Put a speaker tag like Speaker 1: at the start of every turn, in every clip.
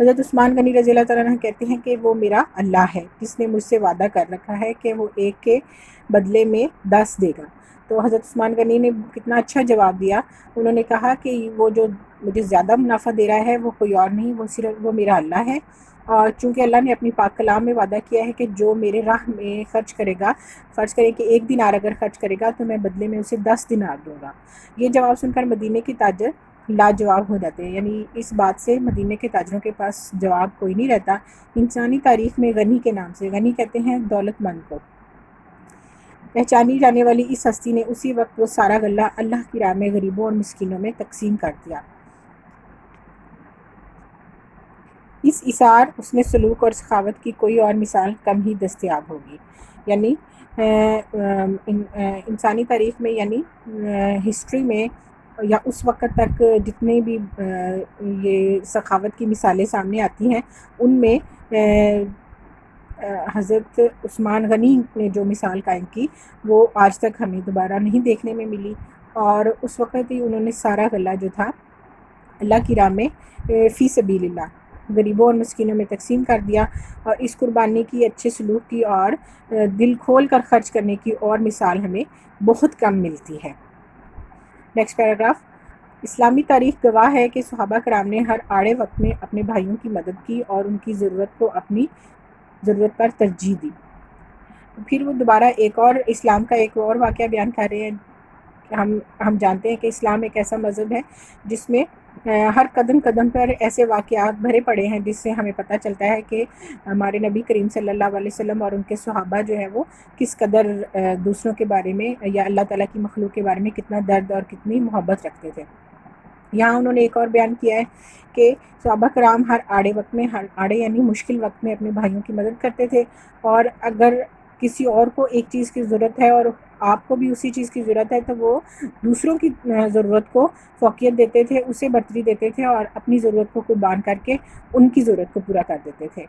Speaker 1: حضرت عثمان غنی رضی اللہ تعالیٰ عنہ کہتے ہیں کہ وہ میرا اللہ ہے جس نے مجھ سے وعدہ کر رکھا ہے کہ وہ ایک کے بدلے میں 10 دے گا۔ تو حضرت عثمان غنی نے کتنا اچھا جواب دیا، انہوں نے کہا کہ وہ جو مجھے زیادہ منافع دے رہا ہے وہ کوئی اور نہیں، وہ صرف وہ میرا اللہ ہے، اور چونکہ اللہ نے اپنی پاک کلام میں وعدہ کیا ہے کہ جو میرے راہ میں خرچ کرے گا، فرض کریں کہ 1 دینار اگر خرچ کرے گا تو میں بدلے میں اسے 10 دینار دوں گا۔ یہ جواب سن کر مدینے کے تاجر لاجواب ہو جاتے ہیں، یعنی اس بات سے مدینے کے تاجروں کے پاس جواب کوئی نہیں رہتا۔ انسانی تاریخ میں غنی کے نام سے، غنی کہتے ہیں دولت مند کو، پہچانی جانے والی اس ہستی نے اسی وقت وہ سارا غلہ اللہ کی راہ میں غریبوں اور مسکینوں میں تقسیم کر دیا۔ اس ایثار، حسن سلوک اور سخاوت کی کوئی اور مثال کم ہی دستیاب ہوگی۔ یعنی انسانی تاریخ میں، یعنی ہسٹری میں، یا اس وقت تک جتنے بھی یہ سخاوت کی مثالیں سامنے آتی ہیں ان میں حضرت عثمان غنی نے جو مثال قائم کی وہ آج تک ہمیں دوبارہ نہیں دیکھنے میں ملی، اور اس وقت ہی انہوں نے سارا غلہ جو تھا اللہ کی راہ میں فی سبیل اللہ غریبوں اور مسکینوں میں تقسیم کر دیا، اور اس قربانی کی، اچھے سلوک کی اور دل کھول کر خرچ کرنے کی اور مثال ہمیں بہت کم ملتی ہے۔ Next paragraph. اسلامی تاریخ گواہ ہے کہ صحابہ کرام نے ہر آڑے وقت میں اپنے بھائیوں کی مدد کی اور ان کی ضرورت کو اپنی ضرورت پر ترجیح دی۔ پھر وہ دوبارہ اسلام کا ایک اور واقعہ بیان کر رہے ہیں۔ ہم جانتے ہیں کہ اسلام ایک ایسا مذہب ہے جس میں ہر قدم قدم پر ایسے واقعات بھرے پڑے ہیں جس سے ہمیں پتہ چلتا ہے کہ ہمارے نبی کریم صلی اللہ علیہ وسلم اور ان کے صحابہ جو ہیں وہ کس قدر دوسروں کے بارے میں یا اللہ تعالیٰ کی مخلوق کے بارے میں کتنا درد اور کتنی محبت رکھتے تھے۔ یہاں انہوں نے ایک اور بیان کیا ہے کہ صحابہ کرام ہر آڑے وقت میں، ہر آڑے یعنی مشکل وقت میں اپنے بھائیوں کی مدد کرتے تھے، اور اگر کسی اور کو ایک چیز کی ضرورت ہے اور آپ کو بھی اسی چیز کی ضرورت ہے تو وہ دوسروں کی ضرورت کو فوقیت دیتے تھے، اسے برتری دیتے تھے اور اپنی ضرورت کو قربان کر کے ان کی ضرورت کو پورا کر دیتے تھے۔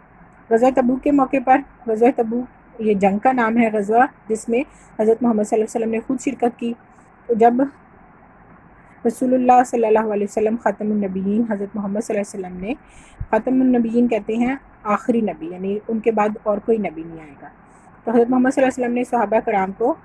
Speaker 1: غزوہ تبوک کے موقع پر، غزوہ تبوک یہ جنگ کا نام ہے، غزوہ جس میں حضرت محمد صلی اللہ علیہ وسلم نے خود شرکت کی، تو جب رسول اللہ صلی اللہ علیہ وسلم خاتم النبیین، حضرت محمد صلی اللہ علیہ وسلم نے، خاتم النبیین کہتے ہیں آخری نبی، یعنی ان کے بعد اور کوئی نبی نہیں آئے گا، تو حضرت محمد صلی اللہ علیہ وسلم نے صحابہ کرام کو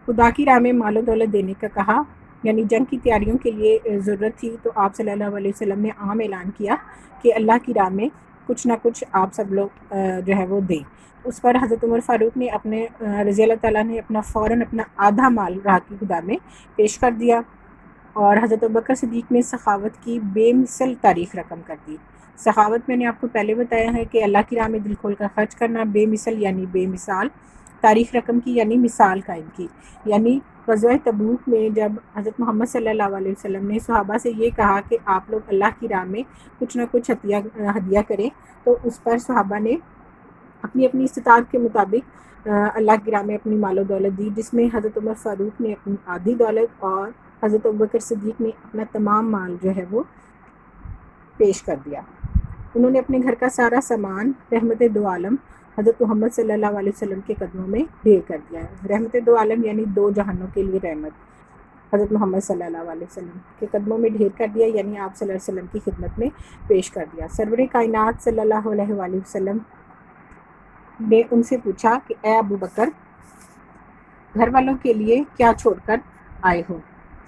Speaker 1: خدا کی راہ میں مال و دولت دینے کا کہا، یعنی جنگ کی تیاریوں کے لیے ضرورت تھی، تو آپ صلی اللہ علیہ وسلم نے عام اعلان کیا کہ اللہ کی راہ میں کچھ نہ کچھ آپ سب لوگ جو ہے وہ دیں۔ اس پر حضرت عمر فاروق نے اپنے رضی اللہ تعالیٰ نے فوراً اپنا آدھا مال راہ کی خدا میں پیش کر دیا، اور حضرت ابوبکر صدیق نے سخاوت کی بے مثل تاریخ رقم کر دی۔ سخاوت میں نے آپ کو پہلے بتایا ہے کہ اللہ کی راہ میں دل کھول کر خرچ کرنا، بے مثل یعنی بے مثال تاریخ رقم کی، یعنی مثال قائم کی۔ یعنی غزوہ تبوک میں جب حضرت محمد صلی اللہ علیہ وسلم نے صحابہ سے یہ کہا کہ آپ لوگ اللہ کی راہ میں کچھ نہ کچھ ہدیہ کریں، تو اس پر صحابہ نے اپنی اپنی استطاعت کے مطابق اللہ کی راہ میں اپنی مال و دولت دی، جس میں حضرت عمر فاروق نے اپنی آدھی دولت اور حضرت ابوبکر صدیق نے اپنا تمام مال جو ہے وہ پیش کر دیا۔ انہوں نے اپنے گھر کا سارا سامان رحمت دو عالم حضرت محمد صلی اللہ علیہ وسلم کے قدموں میں ڈھیر کر دیا ہے۔ رحمت دو عالم یعنی 2 جہانوں کے لیے رحمت، حضرت محمد صلی اللہ علیہ وسلم کے قدموں میں ڈھیر کر دیا، یعنی آپ صلی اللہ علیہ وسلم کی خدمت میں پیش کر دیا۔ سرور کائنات صلی اللہ علیہ وآلہ وسلم نے ان سے پوچھا کہ اے ابو بکر، گھر والوں کے لیے کیا چھوڑ کر آئے ہو؟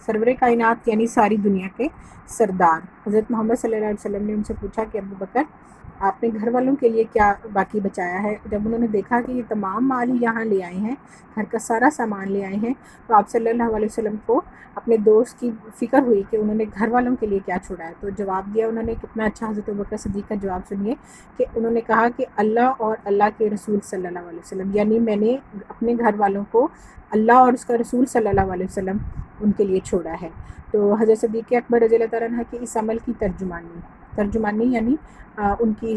Speaker 1: سرور کائنات یعنی ساری دنیا کے سردار حضرت محمد صلی اللہ علیہ وسلم نے ان سے پوچھا کہ ابو بکر، آپ نے گھر والوں کے لیے کیا باقی بچایا ہے؟ جب انہوں نے دیکھا کہ یہ تمام مال ہی یہاں لے آئے ہیں، گھر کا سارا سامان لے آئے ہیں، تو آپ صلی اللہ علیہ وسلم کو اپنے دوست کی فکر ہوئی کہ انہوں نے گھر والوں کے لیے کیا چھوڑا ہے، تو جواب دیا انہوں نے کتنا اچھا۔ حضرت ابوبکر صدیق کا جواب سنیے کہ انہوں نے کہا کہ اللہ اور اللہ کے رسول صلی اللہ علیہ وسلم، یعنی میں نے اپنے گھر والوں کو اللہ اور اس کا رسول صلی اللہ علیہ وسلم ان کے لیے چھوڑا ہے۔ تو حضرت صدیق اکبر رضی اللہ تعالیٰ عنہ کی اس عمل کی ترجمانی یعنی ان کی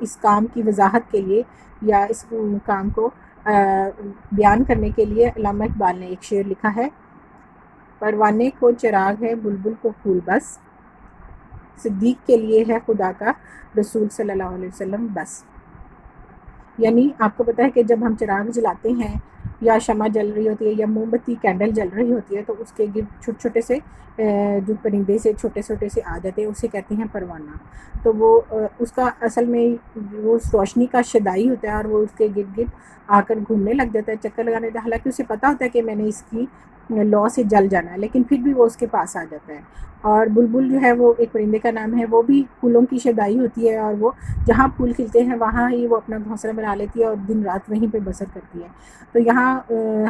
Speaker 1: اس کام کی وضاحت کے لیے یا اس کام کو بیان کرنے کے لیے علامہ اقبال نے ایک شعر لکھا ہے: پروانے کو چراغ ہے بلبل کو پھول بس، صدیق کے لیے ہے خدا کا رسول صلی اللہ علیہ وسلم بس۔ یعنی آپ کو پتہ ہے کہ جب ہم چراغ جلاتے ہیں یا شمع جل رہی ہوتی ہے یا موم بتی کینڈل جل رہی ہوتی ہے تو اس کے گرد چھوٹے چھوٹے سے جو پرندے سے چھوٹے چھوٹے سے آ جاتے ہیں، اسے کہتے ہیں پروانہ. تو وہ اس کا اصل میں وہ روشنی کا شدائی ہوتا ہے اور وہ اس کے گرد گرد آ کر گھومنے لگ جاتا ہے، چکر لگانے لگتا ہے. حالانکہ اسے پتہ ہوتا ہے کہ میں نے اس کی لو سے جل جانا ہے، لیکن پھر بھی وہ اس کے پاس آ جاتا ہے. اور بلبل جو ہے وہ ایک پرندے کا نام ہے، وہ بھی پھولوں کی شدائی ہوتی ہے اور وہ جہاں پھول کھلتے ہیں وہاں ہی وہ اپنا گھونسلہ بنا لیتی ہے اور دن رات وہیں پہ بسر کرتی ہے. تو یہاں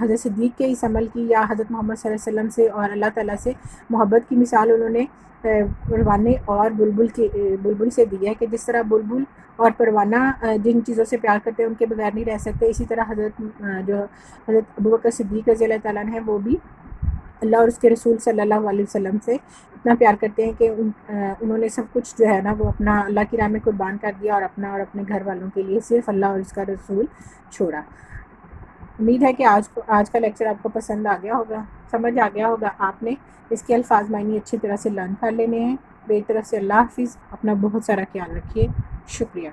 Speaker 1: حضرت صدیق کے اس عمل کی یا حضرت محمد صلی اللہ علیہ وسلم سے اور اللہ تعالیٰ سے محبت کی مثال انہوں نے پروانے اور بلبل سے دی ہے، کہ جس طرح بلبل اور پروانہ جن چیزوں سے پیار کرتے ہیں ان کے بغیر نہیں رہ سکتے، اسی طرح حضرت ابوبکر صدیق رضی اللہ تعالیٰ عنہ ہیں، وہ بھی اللہ اور اس کے رسول صلی اللہ علیہ وسلم سے اتنا پیار کرتے ہیں کہ انہوں نے سب کچھ جو ہے نا وہ اپنا اللہ کی راہ میں قربان کر دیا اور اپنا اور اپنے گھر والوں کے لیے صرف اللہ اور اس کا رسول چھوڑا. امید ہے کہ آج کا لیکچر آپ کو پسند آ گیا ہوگا، سمجھ آ گیا ہوگا. آپ نے اس کے الفاظ معنی اچھی طرح سے لرن کر لینے ہیں. میری طرف سے اللہ حافظ. اپنا بہت سارا خیال رکھیے. شکریہ.